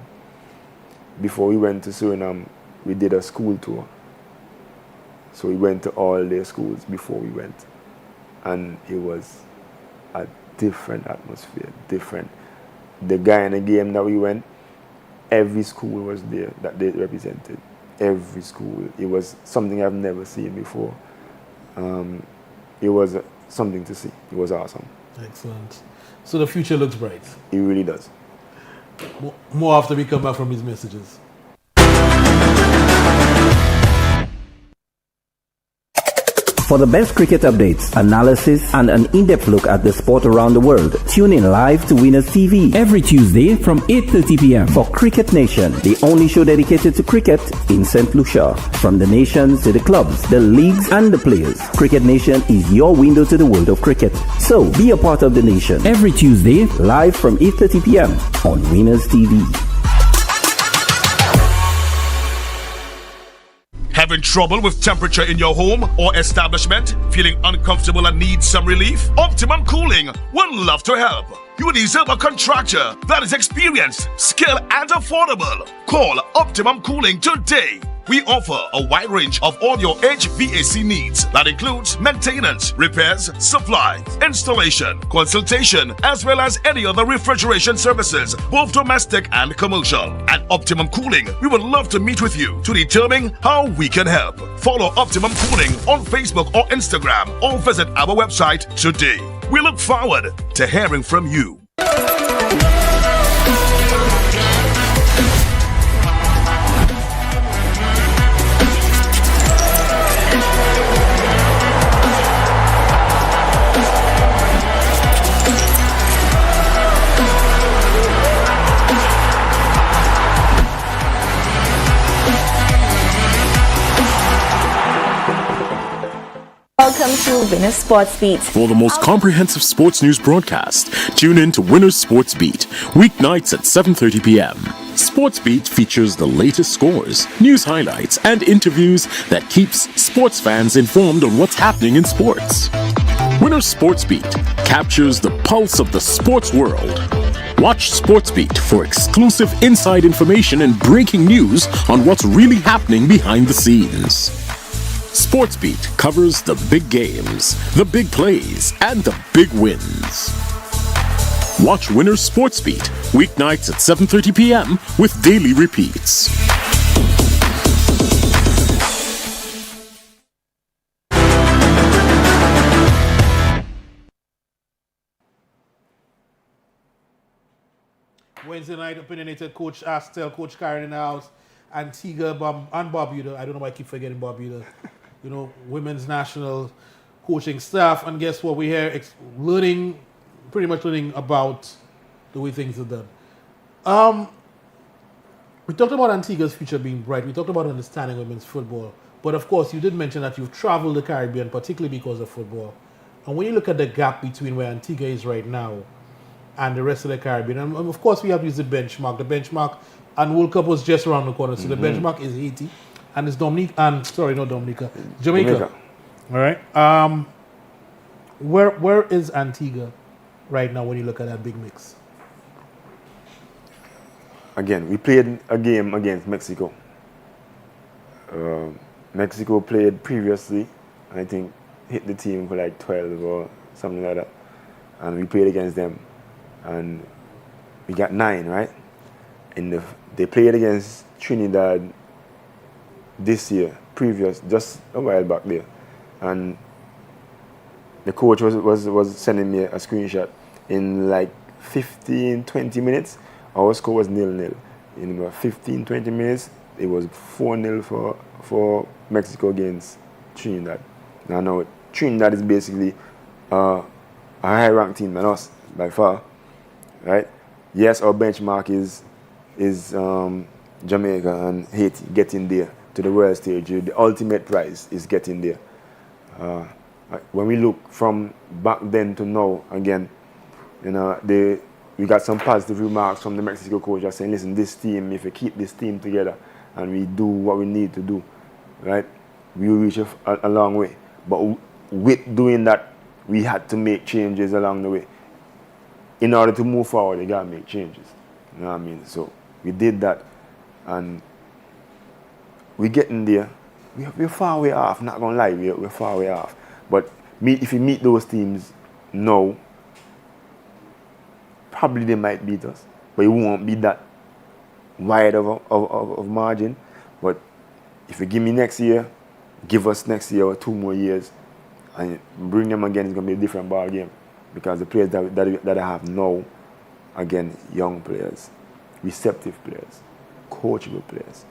before we went to Suriname, we did a school tour. So we went to all their schools before we went. And it was a different atmosphere, different. The guy in the game that we went, every school was there that they represented. Every school. It was something I've never seen before. It was something to see. It was awesome. Excellent. So the future looks bright. It really does. More after we come back from these messages. For the best cricket updates, analysis, and an in-depth look at the sport around the world, tune in live to Winners TV every Tuesday from 8:30 p.m. for Cricket Nation, the only show dedicated to cricket in St. Lucia. From the nations to the clubs, the leagues, and the players, Cricket Nation is your window to the world of cricket. So be a part of the nation every Tuesday live from 8:30 p.m. on Winners TV. Having trouble with temperature in your home or establishment? Feeling uncomfortable and need some relief? Optimum Cooling would love to help. You deserve a contractor that is experienced, skilled, and affordable. Call Optimum Cooling today. We offer a wide range of all your HVAC needs that includes maintenance, repairs, supply, installation, consultation, as well as any other refrigeration services, both domestic and commercial. At Optimum Cooling, we would love to meet with you to determine how we can help. Follow Optimum Cooling on Facebook or Instagram or visit our website today. We look forward to hearing from you. Welcome to Winners Sports Beat. For the most comprehensive sports news broadcast, tune in to Winners Sports Beat, weeknights at 7:30 p.m. Sports Beat features the latest scores, news highlights, and interviews that keeps sports fans informed on what's happening in sports. Winners Sports Beat captures the pulse of the sports world. Watch Sports Beat for exclusive inside information and breaking news on what's really happening behind the scenes. Sports Beat covers the big games, the big plays, and the big wins. Watch Winners Sports Beat weeknights at 7:30 p.m. with daily repeats. Wednesday night, opinionated Coach Astel, Coach Karen in the house, Antigua and Barbuda. I don't know why I keep forgetting Barbuda. You know, women's national coaching staff. And guess what? We're here pretty much learning about the way things are done. We talked about Antigua's future being bright. We talked about understanding women's football. But of course, you did mention that you've traveled the Caribbean, particularly because of football. And when you look at the gap between where Antigua is right now and the rest of the Caribbean, and of course we have used the benchmark. The benchmark and World Cup was just around the corner. So the benchmark is Haiti. And it's Jamaica. All right. Where is Antigua right now when you look at that big mix? Again, we played a game against Mexico. Mexico played previously, I think hit the team for like 12 or something like that. And we played against them. And we got 9, right? And they played against Trinidad this year, just a while back there. And the coach was sending me a screenshot. in like 15, 20 minutes, our score was 0-0. In about 15, 20 minutes, it was 4-0 for Mexico against Trinidad. Now Trinidad is basically a high-ranked team than us by far, right? Yes, our benchmark is Jamaica and Haiti getting there to the world stage. The ultimate prize is getting there. When we look from back then to now, again, you know, we got some positive remarks from the Mexico coach just saying, listen, this team, if we keep this team together and we do what we need to do, right, we will reach a long way. But with doing that, we had to make changes along the way. In order to move forward, you got to make changes. You know what I mean? So we did that, and we're getting there. We're far way off, not going to lie, we're far way off. But if you meet those teams now, probably they might beat us, but it won't be that wide of margin. But if you give me next year, give us next year or 2 more years, and bring them again, it's going to be a different ball game. Because the players that I have now, again, young players, receptive players, coachable players,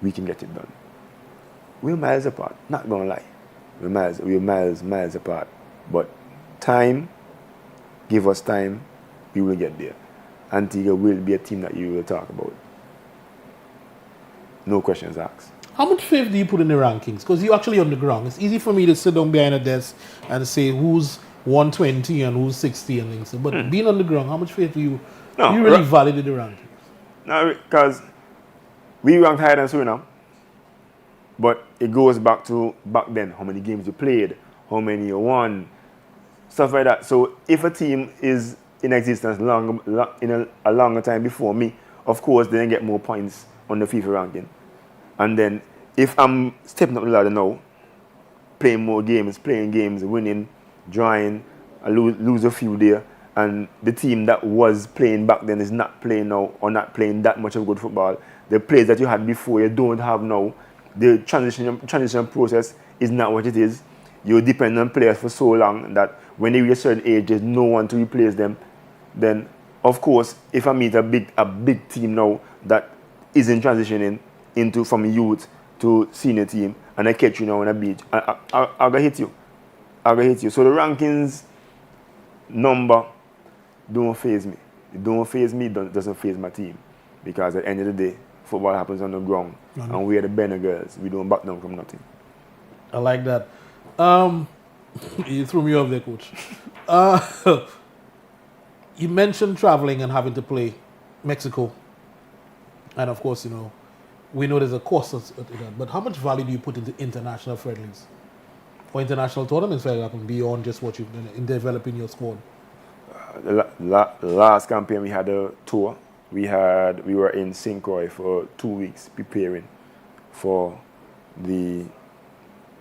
we can get it done. We're miles apart, not going to lie. We're miles apart. But time, give us time, we will get there. Antigua will be a team that you will talk about. No questions asked. How much faith do you put in the rankings? Because you're actually on the ground. It's easy for me to sit down behind a desk and say who's 120 and who's 60 and things. But being on the ground, how much faith do you really validate the rankings? No, because we ranked higher than Suriname. But it goes back to back then, how many games you played, how many you won, stuff like that. So if a team is in existence in a longer time before me, of course, they then get more points on the FIFA ranking. And then if I'm stepping up the ladder now, playing more games, winning, drawing, I lose a few there, and the team that was playing back then is not playing now or not playing that much of good football, the players that you had before you don't have now, the transition process is not what it is. You depend on players for so long that when they reach a certain age, there's no one to replace them. Then, of course, if I meet a big team now that isn't transitioning from youth to senior team, and I catch you now on a beach, I'm gonna hit you. So the rankings number don't faze me. It don't faze me, doesn't faze my team. Because at the end of the day, football happens on the ground, and we are the Benner girls. We don't back down from nothing. I like that. You threw me off there, coach. You mentioned traveling and having to play Mexico, and of course, you know, we know there's a cost to that. But how much value do you put into international friendlies or international tournaments, for example, beyond just what you've done in developing your squad? The last campaign we had a tour. We were in St. Croix for 2 weeks preparing for the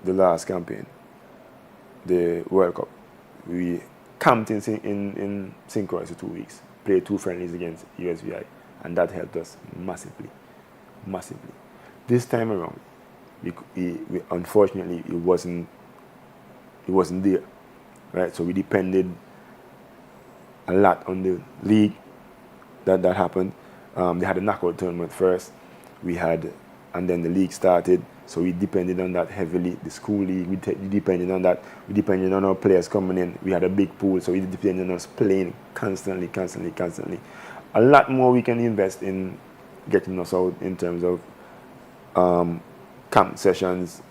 last campaign, the World Cup. We camped in St. Croix for 2 weeks, played 2 friendlies against USVI, and that helped us massively. This time around, we unfortunately it wasn't there, right? So we depended a lot on the league. That happened. They had a knockout tournament first. And then the league started. So we depended on that heavily. The school league, we depended on that. We depended on our players coming in. We had a big pool, so we depended on us playing constantly. A lot more we can invest in getting us out in terms of camp sessions,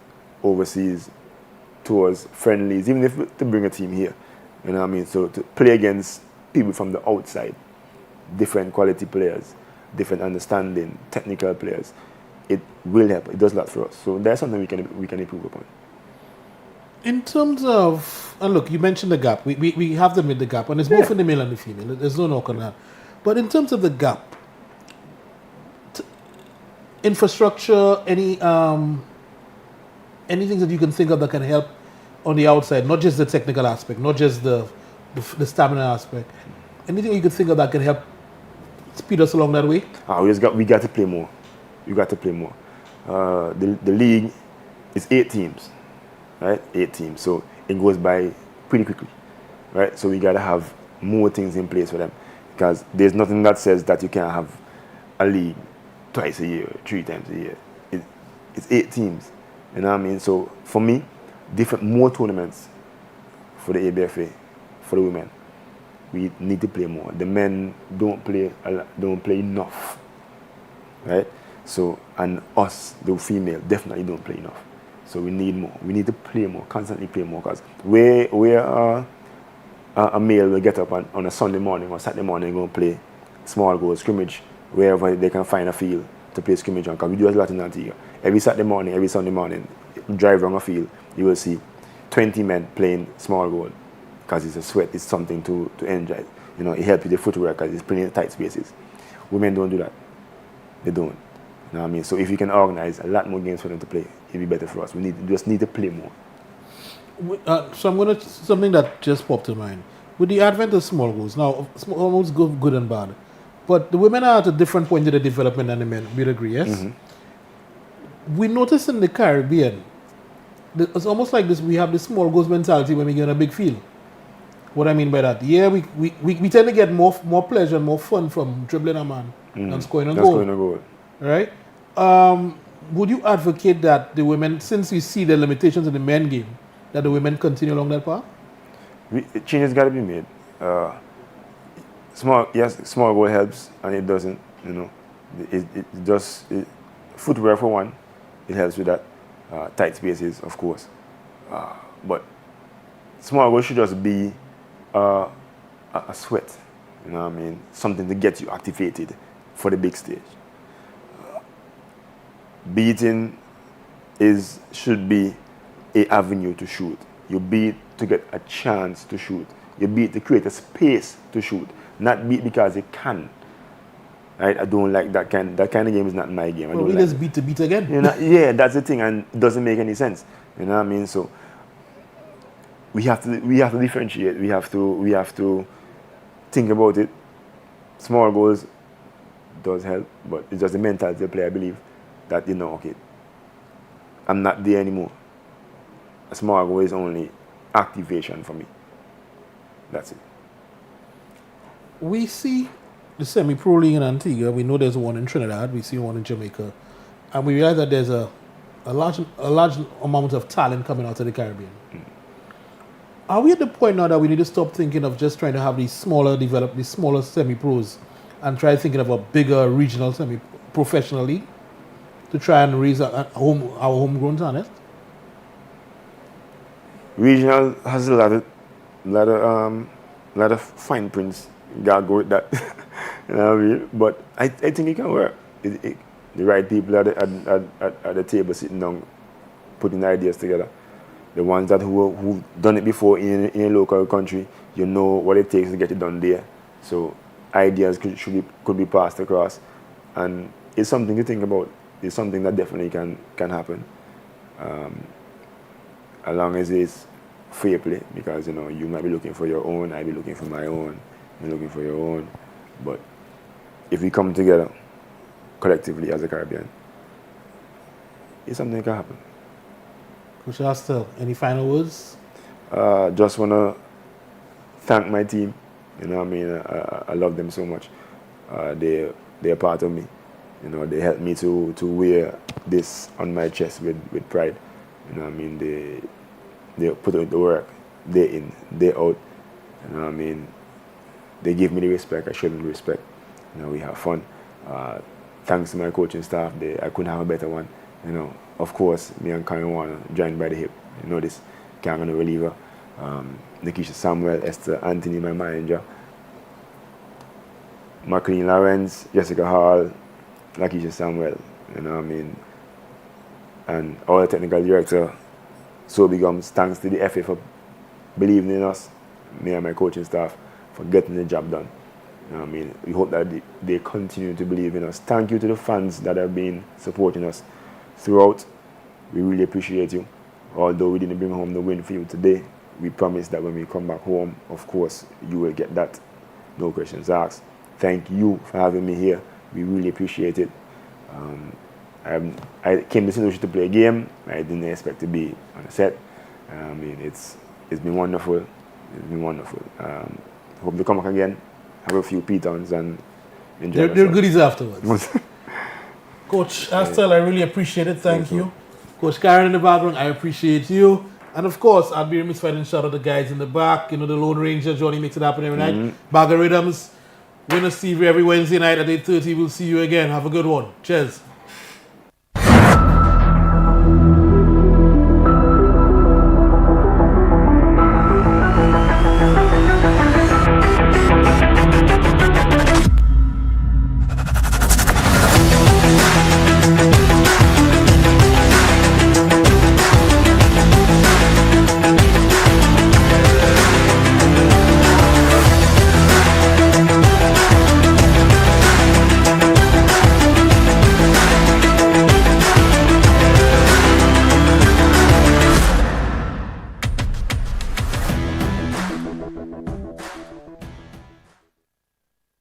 overseas tours, friendlies, even if to bring a team here. You know what I mean? So to play against people from the outside, different quality players, different understanding, technical players, it will help. It does a lot for us. So that's something we can improve upon. In terms of, and look, you mentioned the gap. We have them in the gap, and it's both in the male and the female. There's no knock on that. But in terms of the gap, infrastructure, anything that you can think of that can help on the outside, not just the technical aspect, not just the stamina aspect, anything you could think of that can help speed us along that way? We got to play more. You got to play more. The league is 8 teams, right? 8 teams. So it goes by pretty quickly. right? So we got to have more things in place for them, because there's nothing that says that you can't have a league twice a year, 3 times a year. It's 8 teams, you know what I mean? So for me, more tournaments for the ABFA, for the women. We need to play more. The men don't play enough, right? So, and us, the female, definitely don't play enough. So we need more. We need to play more, constantly play more, because where a male will get up on a Sunday morning or Saturday morning and go and play small goal scrimmage wherever they can find a field to play scrimmage on, because we do a lot in Antigua. Every Saturday morning, every Sunday morning, drive around a field, you will see 20 men playing small goal, because it's a sweat, it's something to enjoy. You know, it helps with the footwork because it's playing in tight spaces. Women don't do that. They don't. You know what I mean? So if you can organize a lot more games for them to play, it'd be better for us. We just need to play more. So I'm going to, something that just popped to mind. With the advent of small goals, now, small goals go good and bad, but the women are at a different point in the development than the men, we'd agree, yes? Mm-hmm. We notice in the Caribbean, it's almost like this, we have this small goals mentality when we get on a big field. What I mean by that, yeah, we tend to get more pleasure and more fun from dribbling a man than scoring a goal. Right? Would you advocate that the women, since we see the limitations in the men game, that the women continue along that path? Changes got to be made. Small goal helps, and it doesn't. You know, it footwear for one, it helps with that. Tight spaces, of course, but small goal should just be a sweat. You know what I mean? Something to get you activated for the big stage. Beating should be an avenue to shoot. You beat to get a chance to shoot. You beat to create a space to shoot, not beat because you can. Right? I don't like that kind of game. Is not my game. Well, we just beat to beat again. You know, yeah, that's the thing, and it doesn't make any sense. You know what I mean? So we have to differentiate. We have to think about it. Small goals does help, but it's just the mentality of the player. I believe that, you know, okay, I'm not there anymore. A small goal is only activation for me. That's it. We see the semi-pro league in Antigua. We know there's one in Trinidad. We see one in Jamaica, and we realize that there's a large amount of talent coming out of the Caribbean. Are we at the point now that we need to stop thinking of just trying to have these smaller semi-pros and try thinking of a bigger regional semi-professional league to try and raise our homegrown talent? Regional has a lot of fine prints. Gotta go with that. You know what I mean? But I think it can work. The right people at the table sitting down, putting ideas together. The ones who've done it before in a local country, you know what it takes to get it done there. So ideas could be passed across, and it's something to think about. It's something that definitely can happen, as long as it's fair play. Because, you know, you might be looking for your own, I be looking for my own, you're looking for your own. But if we come together collectively as a Caribbean, it's something that can happen. Coach Astel, any final words? Just want to thank my team. You know what I mean? I love them so much. They're part of me. You know, they helped me to wear this on my chest with pride. You know what I mean? They put in the work, day in, day out. You know what I mean? They give me the respect I show them the respect. You know, we have fun. Thanks to my coaching staff, I couldn't have a better one. You know, of course, me and Karen Warner joined by the hip. You know this. Can't gonna reliever. Nikisha Samuel, Esther Anthony, my manager. McLean Lawrence, Jessica Hall, Lakeisha Samuel. You know what I mean? And our technical director, Sobi Gums, thanks to the FA for believing in us, me and my coaching staff, for getting the job done. You know what I mean? We hope that they continue to believe in us. Thank you to the fans that have been supporting us throughout. We really appreciate you. Although we didn't bring home the win for you today, we promise that when we come back home, of course, you will get that. No questions asked. Thank you for having me here. We really appreciate it. I came to St. Lucia to play a game. I didn't expect to be on a set. I mean, it's been wonderful. It's been wonderful. Hope to come back again, have a few P-towns and enjoy They're goodies afterwards. Coach Astel, I really appreciate it. Thank you. Coach Karen in the background, I appreciate you. And of course, I'd be remiss if I didn't shout out the guys in the back. You know, the Lone Ranger, Johnny makes it happen every night. Bag of Rhythms, Winners TV every Wednesday night at 8:30. We'll see you again. Have a good one. Cheers.